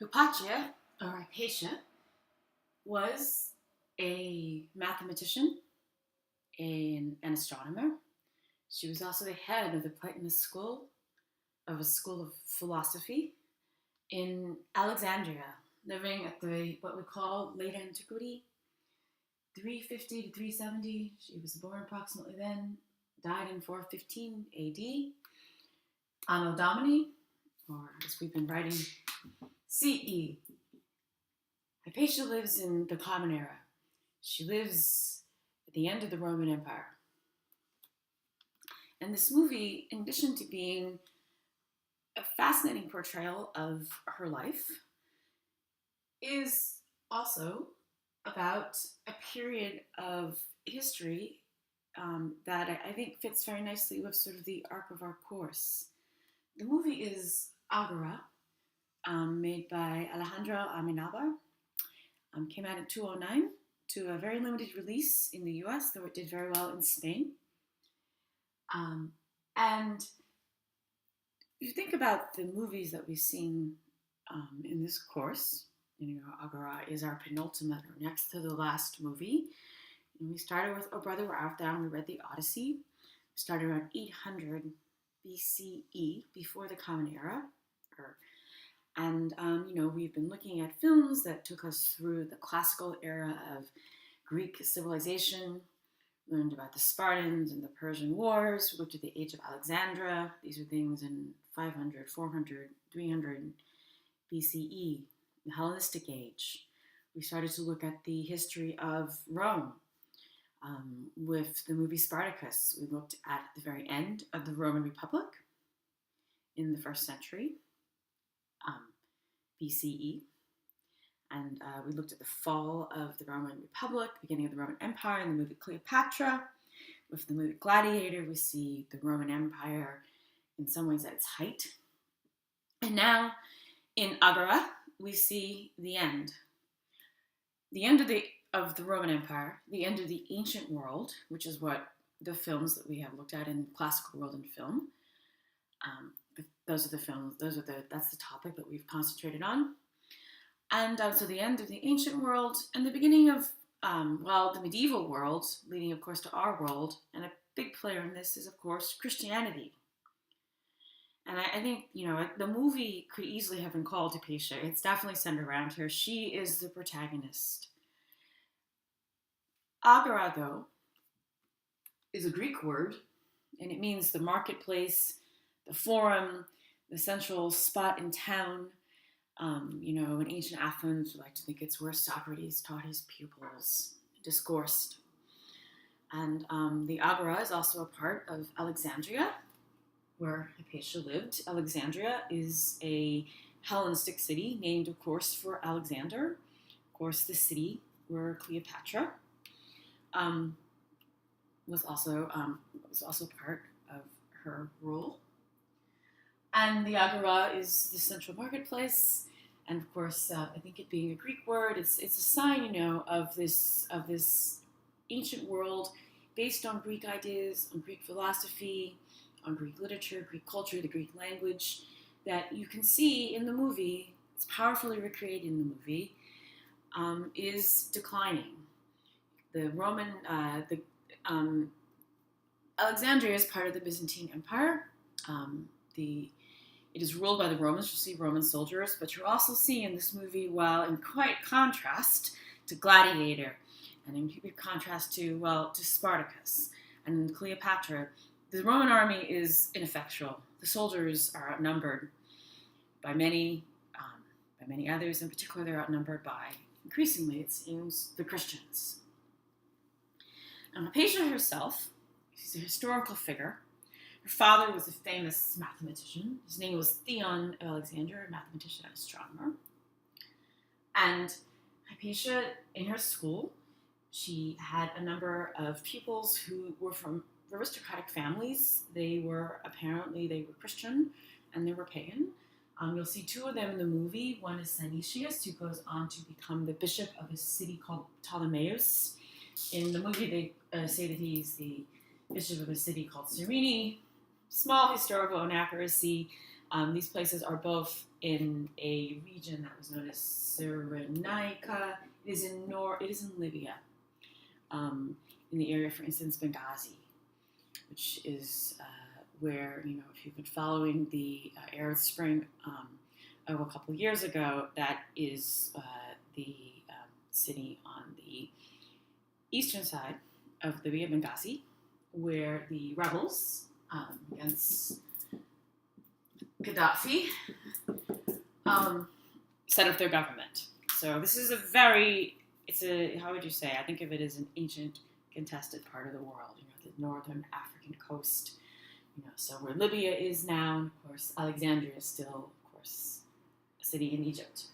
Hypatia, or Hypatia, was a mathematician and an astronomer. She was also the head of the Platonist school, of a school of philosophy in Alexandria, living at the what we call late antiquity, 350 to 370. She was born approximately then, died in 415 AD. Anno Domini, or as we've been writing, CE. Hypatia lives in the Common Era. She lives at the end of the Roman Empire. And this movie, in addition to being a fascinating portrayal of her life, is also about a period of history that I think fits very nicely with sort of the arc of our course. The movie is Agora, made by Alejandro Amenabar. Came out in 2009 to a very limited release in the US, though it did very well in Spain. And if you think about the movies that we've seen in this course, Agora is our penultimate, or next to the last movie. And we started with Oh Brother, Where Art Thou? And we read the Odyssey. We started around 800 BCE, before the Common Era. And we've been looking at films that took us through the classical era of Greek civilization, learned about the Spartans and the Persian Wars. We looked at the Age of Alexandria. These are things in 500, 400, 300 BCE, the Hellenistic Age. We started to look at the history of Rome with the movie Spartacus. We looked at the very end of the Roman Republic in the 1st century BCE. And we looked at the fall of the Roman Republic, beginning of the Roman Empire, in the movie Cleopatra. With the movie Gladiator, we see the Roman Empire in some ways at its height. And now, in Agora, we see the end. The end of the Roman Empire, the end of the ancient world, which is what the films that we have looked at in classical world and film. Those are the films. That's the topic that we've concentrated on. And so the end of the ancient world and the beginning of, the medieval world, leading, of course, to our world. And a big player in this is, of course, Christianity. And I think, the movie could easily have been called Hypatia. It's definitely centered around her. She is the protagonist. Agora, though, is a Greek word, and it means the marketplace, the forum, the central spot in town. In ancient Athens, we like to think it's where Socrates taught his pupils, discoursed. And the Agora is also a part of Alexandria, where Hypatia lived. Alexandria is a Hellenistic city named, of course, for Alexander. Of course, the city where Cleopatra was also part of her rule. And the Agora is the central marketplace, and of course, I think it being a Greek word, it's a sign, of this ancient world based on Greek ideas, on Greek philosophy, on Greek literature, Greek culture, the Greek language, that you can see in the movie. It's powerfully recreated in the movie. Is declining. The Roman, Alexandria is part of the Byzantine Empire. It is ruled by the Romans. You'll see Roman soldiers, but you'll also see in this movie, while in quite contrast to Gladiator, and in contrast to Spartacus and Cleopatra, the Roman army is ineffectual. The soldiers are outnumbered by many others. In particular, they're outnumbered by, increasingly, it seems, the Christians. Now, Hypatia herself, she's a historical figure. Her father was a famous mathematician. His name was Theon of Alexandria, a mathematician and astronomer. And Hypatia, in her school, she had a number of pupils who were from aristocratic families. They were Christian and they were pagan. You'll see two of them in the movie. One is Synesius, who goes on to become the bishop of a city called Ptolemais. In the movie, they say that he's the bishop of a city called Cyrene. Small historical inaccuracy. These places are both in a region that was known as Cyrenaica. It is in Libya, in the area, for instance, Benghazi, which is where, if you've been following the Arab Spring of a couple years ago, that is the city on the eastern side of Libya, Benghazi, where the rebels against Gaddafi set up their government. So this is how would you say? I think of it as an ancient contested part of the world, the northern African coast, so where Libya is now, and of course, Alexandria is still, of course, a city in Egypt.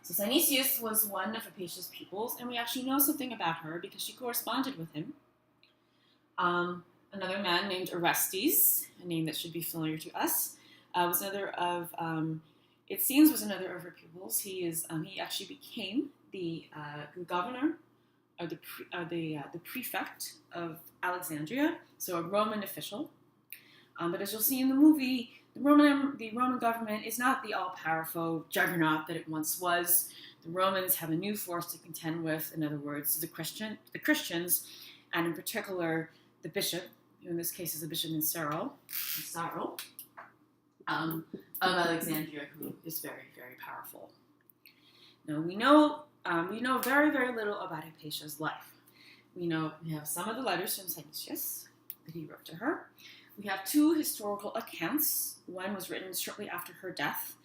So Synesius was one of Hypatia's pupils, and we actually know something about her because she corresponded with him. Another man named Orestes, a name that should be familiar to us, was another of her pupils. He actually became the governor, or the prefect of Alexandria, so a Roman official. But as you'll see in the movie, the Roman government is not the all-powerful juggernaut that it once was. The Romans have a new force to contend with. In other words, the Christians, and in particular the bishop, who in this case is the bishop in Cyril, of Alexandria, who is very, very powerful. Now we know very, very little about Hypatia's life. We have some of the letters from Synesius that he wrote to her. We have two historical accounts. One was written shortly after her death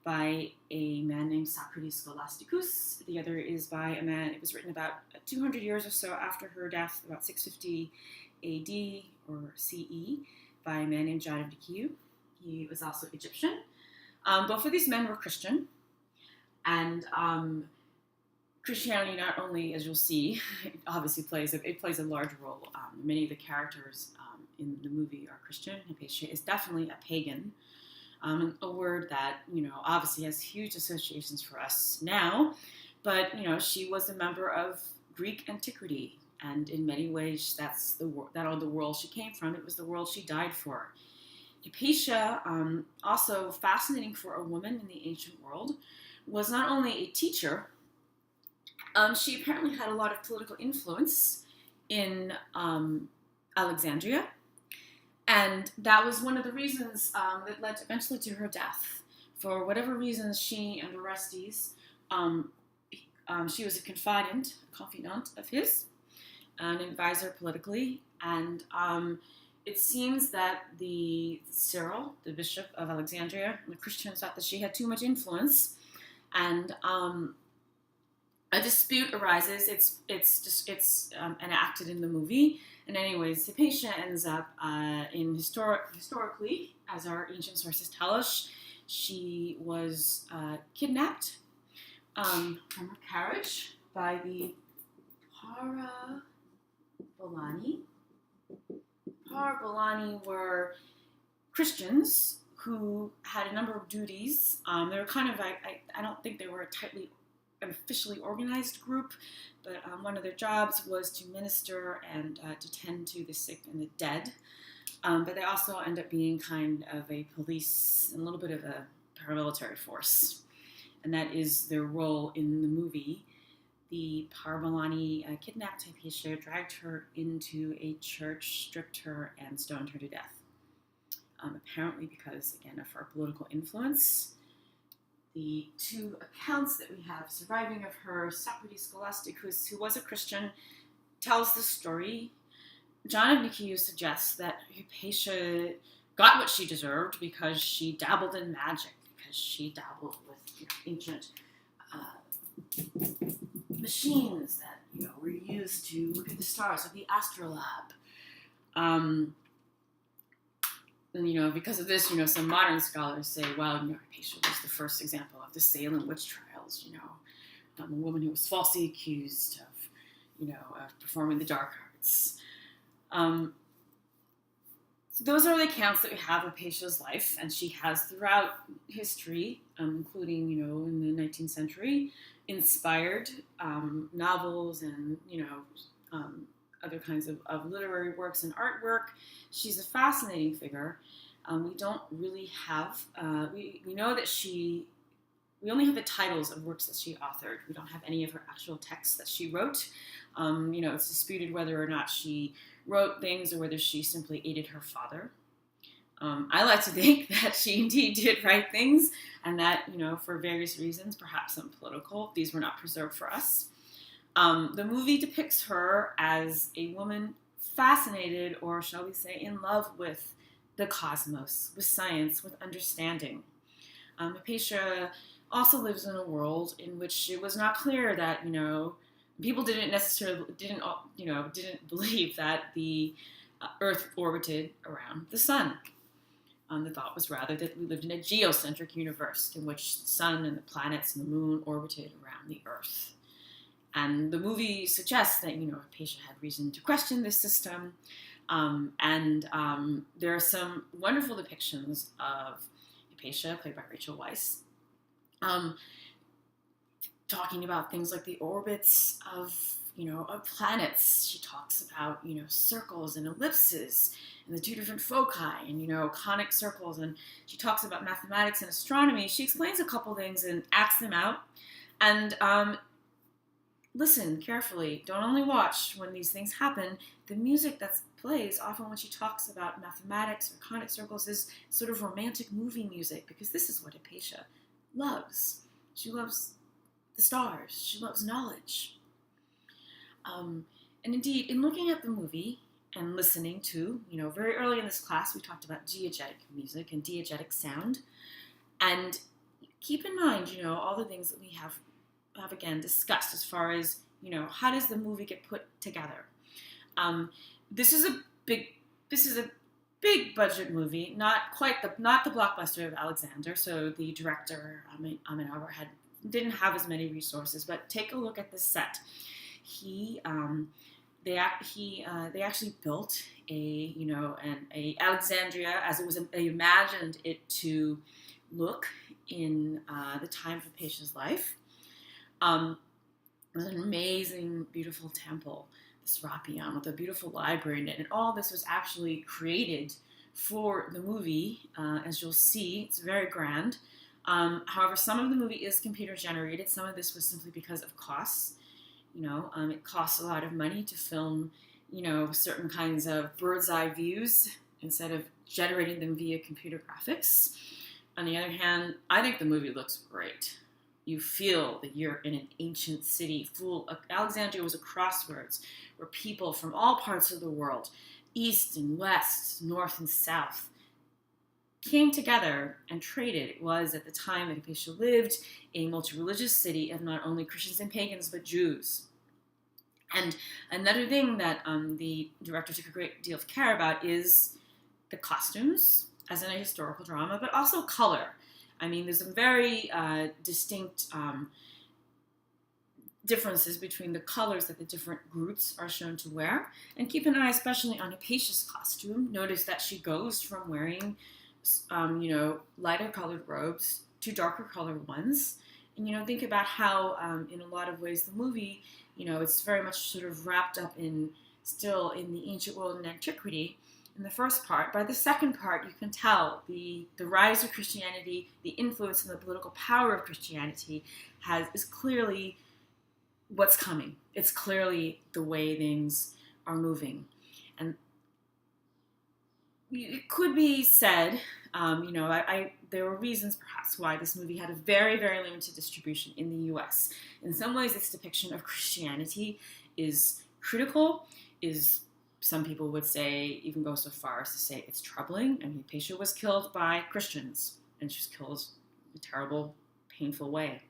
by a man named Socrates Scholasticus. The other is by a man, it was written about 200 years or so after her death, about 650 AD or CE, by a man named John of Chew. He was also Egyptian. Both of these men were Christian, and Christianity not only, as you'll see, obviously plays a large role. Many of the characters in the movie are Christian. Hypatia is definitely a pagan, a word that obviously has huge associations for us now. But she was a member of Greek antiquity, and in many ways that's the world she came from. It was the world she died for. Hypatia, also fascinating for a woman in the ancient world, was not only a teacher. She apparently had a lot of political influence in Alexandria, and that was one of the reasons that led eventually to her death. For whatever reasons, she and Orestes, she was a confidant of his, an advisor politically, and it seems that the Cyril, the bishop of Alexandria, and the Christians thought that she had too much influence, and a dispute arises. It's enacted in the movie. And anyways, Hypatia ends up historically, as our ancient sources tell us, she was kidnapped from her carriage by the Parabolani. Parabolani were Christians who had a number of duties. They were kind of, I don't think they were an officially organized group, but one of their jobs was to minister and to tend to the sick and the dead. But they also end up being kind of a police and a little bit of a paramilitary force. And that is their role in the movie. The Parabolani kidnapped Hypatia, dragged her into a church, stripped her, and stoned her to death. Apparently because, again, of her political influence. The two accounts that we have surviving of her, Socrates Scholasticus, who was a Christian, tells the story. John of Chew suggests that Hypatia got what she deserved because she dabbled in magic, because she dabbled with ancient machines that were used to look at the stars, like the astrolabe. And, because of this, some modern scholars say, well, Hypatia was the first example of the Salem witch trials, a woman who was falsely accused of performing the dark arts. So those are the accounts that we have of Hypatia's life, and she has throughout history, including, in the 19th century, inspired novels and, other kinds of literary works and artwork. She's a fascinating figure. We don't really have, we know that we only have the titles of works that she authored. We don't have any of her actual texts that she wrote. It's disputed whether or not she wrote things or whether she simply aided her father. I like to think that she indeed did write things, and that, for various reasons, perhaps some political, these were not preserved for us. The movie depicts her as a woman fascinated, or shall we say, in love with the cosmos, with science, with understanding. Hypatia also lives in a world in which it was not clear that, people didn't believe that the Earth orbited around the sun. The thought was rather that we lived in a geocentric universe in which the sun and the planets and the moon orbited around the Earth. And the movie suggests that, Hypatia had reason to question this system. There are some wonderful depictions of Hypatia, played by Rachel Weisz, talking about things like the orbits of planets. She talks about, circles and ellipses and the two different foci and, conic circles. And she talks about mathematics and astronomy. She explains a couple things and acts them out. And listen carefully. Don't only watch when these things happen. The music that plays often when she talks about mathematics or conic circles is sort of romantic movie music, because this is what Hypatia loves. She loves the stars. She loves knowledge. And indeed, in looking at the movie and listening to, very early in this class, we talked about diegetic music and diegetic sound. And keep in mind, all the things that we have again discussed as far as, how does the movie get put together? This is a big budget movie, not the blockbuster of Alexander. So the director, Agora, didn't have as many resources, but take a look at the set. They actually built a Alexandria as it was. They imagined it to look in the time of Hypatia's life. It was an amazing, beautiful temple, the Serapeum, with a beautiful library in it, and all this was actually created for the movie. As you'll see, it's very grand. However, some of the movie is computer generated. Some of this was simply because of costs. It costs a lot of money to film, certain kinds of bird's eye views instead of generating them via computer graphics. On the other hand, I think the movie looks great. You feel that you're in an ancient city Alexandria was a crossroads where people from all parts of the world, east and west, north and south, came together and traded. It was, at the time that Hypatia lived, a multi-religious city of not only Christians and pagans, but Jews. And another thing that the director took a great deal of care about is the costumes, as in a historical drama, but also color. There's some very distinct differences between the colors that the different groups are shown to wear. And keep an eye especially on Hypatia's costume. Notice that she goes from wearing lighter colored robes to darker colored ones. And, think about how, in a lot of ways, the movie, it's very much sort of wrapped up still in the ancient world and antiquity in the first part. By the second part, you can tell the rise of Christianity, the influence and the political power of Christianity is clearly what's coming. It's clearly the way things are moving. And it could be said, there were reasons perhaps why this movie had a very, very limited distribution in the U.S. In some ways, its depiction of Christianity is critical, some people would say, even go so far as to say it's troubling. Hypatia was killed by Christians, and she was killed in a terrible, painful way.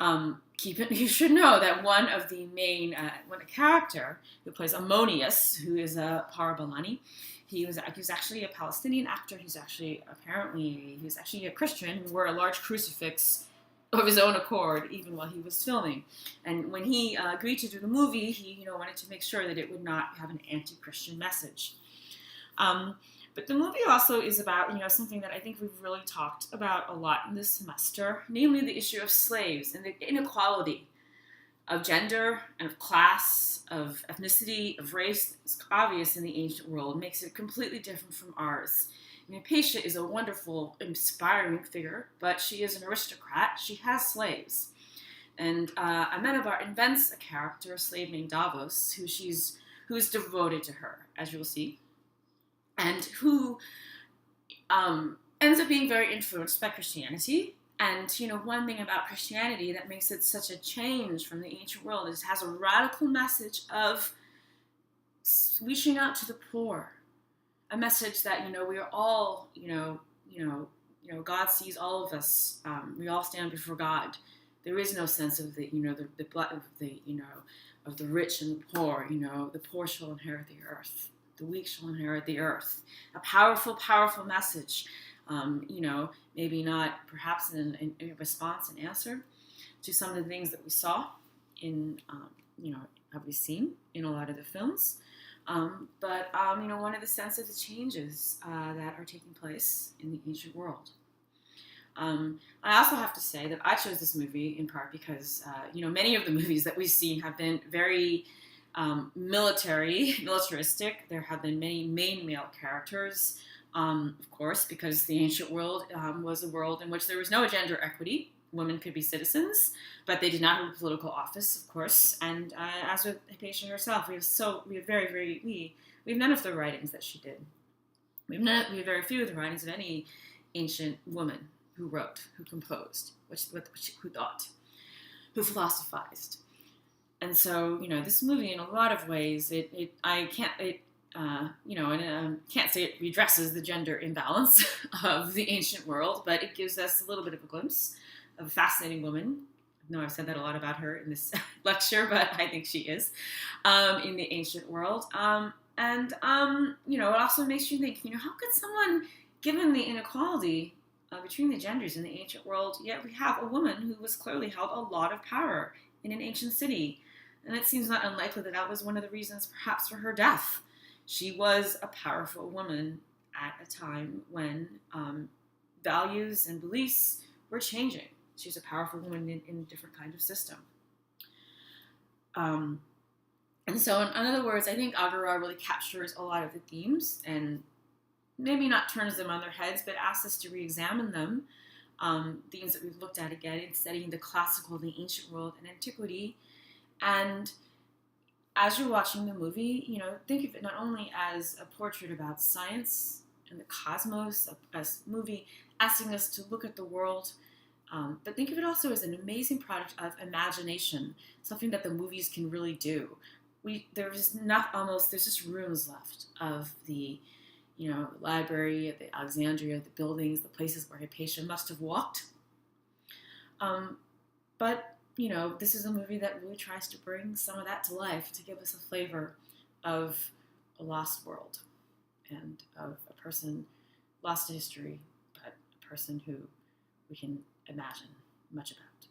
You should know that one of the main, a character who plays Ammonius, who is a Parabolani, he was actually a Palestinian actor. He was actually a Christian who wore a large crucifix of his own accord, even while he was filming. And when he agreed to do the movie, he wanted to make sure that it would not have an anti-Christian message. But the movie also is about something that I think we've really talked about a lot in this semester, namely the issue of slaves and the inequality of gender and of class, of ethnicity, of race. It's obvious in the ancient world. It makes it completely different from ours. I mean, Hypatia is a wonderful, inspiring figure, but she is an aristocrat. She has slaves. And Amenabar invents a character, a slave named Davos, who is devoted to her, as you'll see, and who ends up being very influenced by Christianity. And, one thing about Christianity that makes it such a change from the ancient world is it has a radical message of reaching out to the poor. A message that, we are all, God sees all of us. We all stand before God. There is no sense of the of the rich and the poor. The poor shall inherit the earth. The weak shall inherit the earth. A powerful, powerful message. Maybe not perhaps in response and answer to some of the things that we saw in, have we seen in a lot of the films. But one of the sense of the changes that are taking place in the ancient world. I also have to say that I chose this movie in part because, many of the movies that we've seen have been very militaristic. There have been many main male characters, of course, because the ancient world was a world in which there was no gender equity. Women could be citizens, but they did not have a political office, of course. And as with Hypatia herself, we have none of the writings that she did. We have very few of the writings of any ancient woman who wrote, who composed, who thought, who philosophized. And so, this movie, in a lot of ways, I can't say it redresses the gender imbalance of the ancient world, but it gives us a little bit of a glimpse of a fascinating woman. I know I've said that a lot about her in this lecture, but I think she is, in the ancient world. It also makes you think, how could someone, given the inequality between the genders in the ancient world, yet we have a woman who was clearly held a lot of power in an ancient city. And it seems not unlikely that was one of the reasons perhaps for her death. She was a powerful woman at a time when values and beliefs were changing. She was a powerful woman in a different kind of system. And so, in other words, I think Agora really captures a lot of the themes and maybe not turns them on their heads, but asks us to re-examine them. Themes that we've looked at again in studying the classical, the ancient world, and antiquity. And as you're watching the movie, think of it not only as a portrait about science and the cosmos, a movie asking us to look at the world, but think of it also as an amazing product of imagination, something that the movies can really do. There's just ruins left of the library, the Alexandria, the buildings, the places where Hypatia must have walked. But this is a movie that really tries to bring some of that to life, to give us a flavor of a lost world and of a person lost to history, but a person who we can imagine much about.